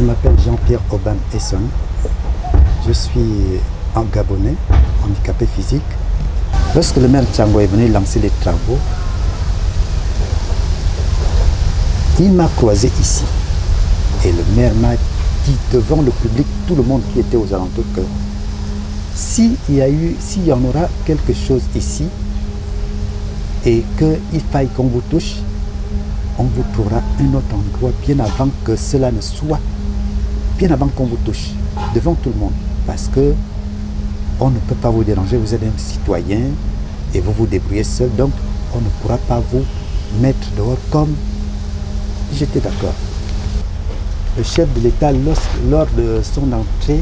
Je m'appelle Jean-Pierre Aubin Esson. Je suis un Gabonais, handicapé physique. Lorsque le maire Tchango est venu lancer les travaux, il m'a croisé ici. Et le maire m'a dit devant le public, tout le monde qui était aux alentours, que s'il y en aura quelque chose ici et qu'il faille qu'on vous touche, on vous trouvera un autre endroit bien avant que cela ne soit, bien avant qu'on vous touche, devant tout le monde. Parce que on ne peut pas vous déranger, vous êtes un citoyen et vous vous débrouillez seul, donc on ne pourra pas vous mettre dehors comme j'étais d'accord. Le chef de l'État, lors de son entrée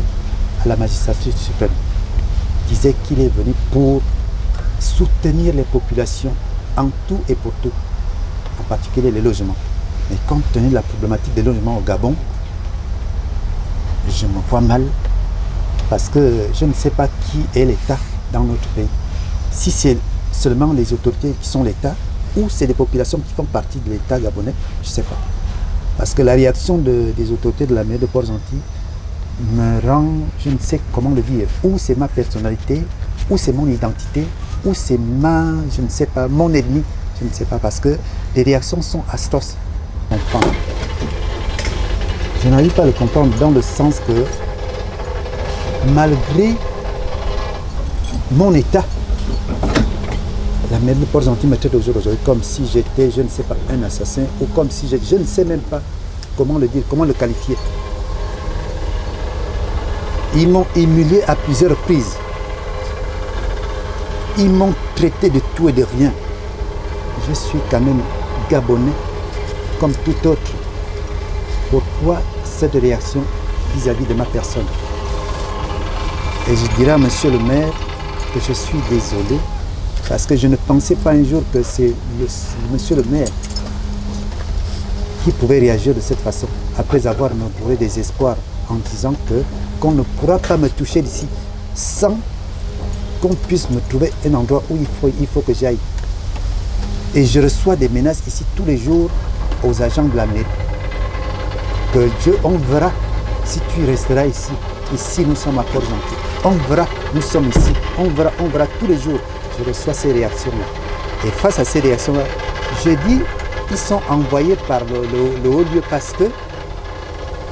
à la magistrature suprême, disait qu'il est venu pour soutenir les populations en tout et pour tout, en particulier les logements. Mais compte tenu de la problématique des logements au Gabon, je me vois mal parce que je ne sais pas qui est l'État dans notre pays. Si c'est seulement les autorités qui sont l'État ou c'est des populations qui font partie de l'État gabonais, je ne sais pas. Parce que la réaction des autorités de la mairie de Port-Gentil me rend, je ne sais comment le dire, ou c'est ma personnalité, ou c'est mon identité, ou c'est je ne sais pas, mon ennemi, je ne sais pas, parce que les réactions sont atroces. Je n'arrive pas à le comprendre dans le sens que malgré mon état, la mairie de Port-Gentil me traite aujourd'hui comme si j'étais, je ne sais pas, un assassin, ou comme si je ne sais même pas comment le dire, comment le qualifier. Ils m'ont humilié à plusieurs reprises. Ils m'ont traité de tout et de rien. Je suis quand même Gabonais, comme tout autre. Pourquoi cette réaction vis-à-vis de ma personne? Et je dirais à monsieur le maire que je suis désolé, parce que je ne pensais pas un jour que c'est monsieur le maire qui pouvait réagir de cette façon, après avoir me prouvé des espoirs en disant qu'on ne pourra pas me toucher d'ici sans qu'on puisse me trouver un endroit où il faut que j'aille. Et je reçois des menaces ici tous les jours aux agents de la mairie. Que Dieu, on verra si tu resteras ici. Ici, nous sommes à Port-Gentil. On verra, nous sommes ici. On verra tous les jours. Je reçois ces réactions-là. Et face à ces réactions-là, je dis, ils sont envoyés par le haut lieu parce que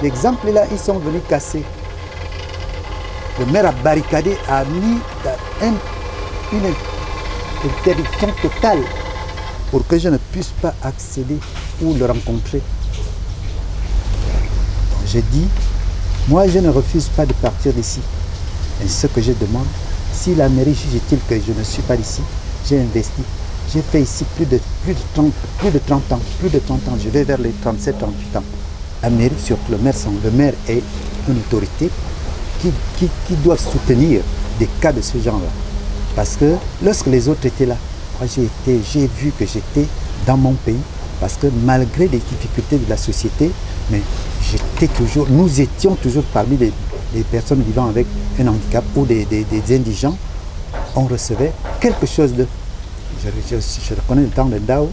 l'exemple est là, ils sont venus casser. Le maire a barricadé, a mis une interdiction totale pour que je ne puisse pas accéder ou le rencontrer. Je dis, moi je ne refuse pas de partir d'ici. Et ce que je demande, si la mairie juge-t-il que je ne suis pas d'ici, j'ai investi. J'ai fait ici plus de 30 ans, je vais vers les 37, 38 ans. La mairie, surtout le maire est une autorité qui doit soutenir des cas de ce genre-là. Parce que lorsque les autres étaient là, moi j'ai vu que j'étais dans mon pays, parce que malgré les difficultés de la société, mais nous étions toujours parmi les personnes vivant avec un handicap ou des indigents, on recevait quelque chose de... Je reconnais le temps de Dao,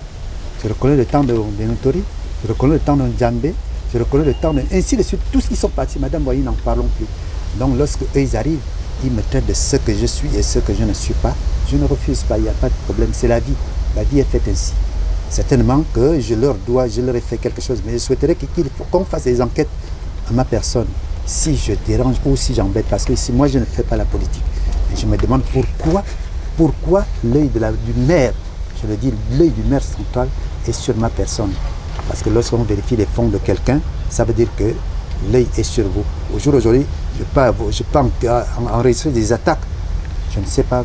je reconnais le temps de Notori, je reconnais le temps de Djambé, je reconnais le temps de... Ainsi de suite, tous qui sont partis, Madame Boyi, n'en parlons plus. Donc lorsque eux ils arrivent, ils me traitent de ce que je suis et ce que je ne suis pas. Je ne refuse pas, il n'y a pas de problème, c'est la vie. La vie est faite ainsi. Certainement que je leur ai fait quelque chose, mais je souhaiterais qu'on fasse des enquêtes à ma personne, si je dérange ou si j'embête, parce que ici, moi je ne fais pas la politique. Et je me demande pourquoi l'œil du maire, je le dis, l'œil du maire central est sur ma personne. Parce que lorsqu'on vérifie les fonds de quelqu'un, ça veut dire que l'œil est sur vous. Aujourd'hui, je peux enregistrer des attaques. Je ne sais pas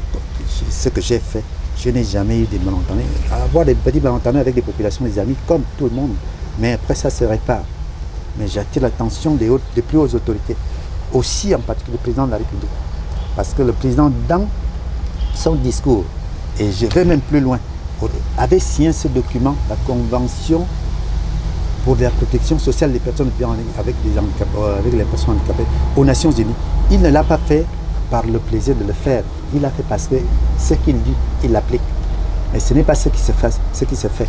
ce que j'ai fait. Je n'ai jamais eu des malentendus. Avoir des petits malentendus avec des populations, des amis, comme tout le monde. Mais après, ça se répare. Mais j'attire l'attention des plus hautes autorités. Aussi, en particulier, le président de la République. Parce que le président, dans son discours, et je vais même plus loin, avait signé ce document, la Convention pour la protection sociale des personnes vivant avec les personnes handicapées aux Nations Unies. Il ne l'a pas fait par le plaisir de le faire. Il l'a fait parce que ce qu'il dit, il l'applique. Mais ce n'est pas ce qui se fait.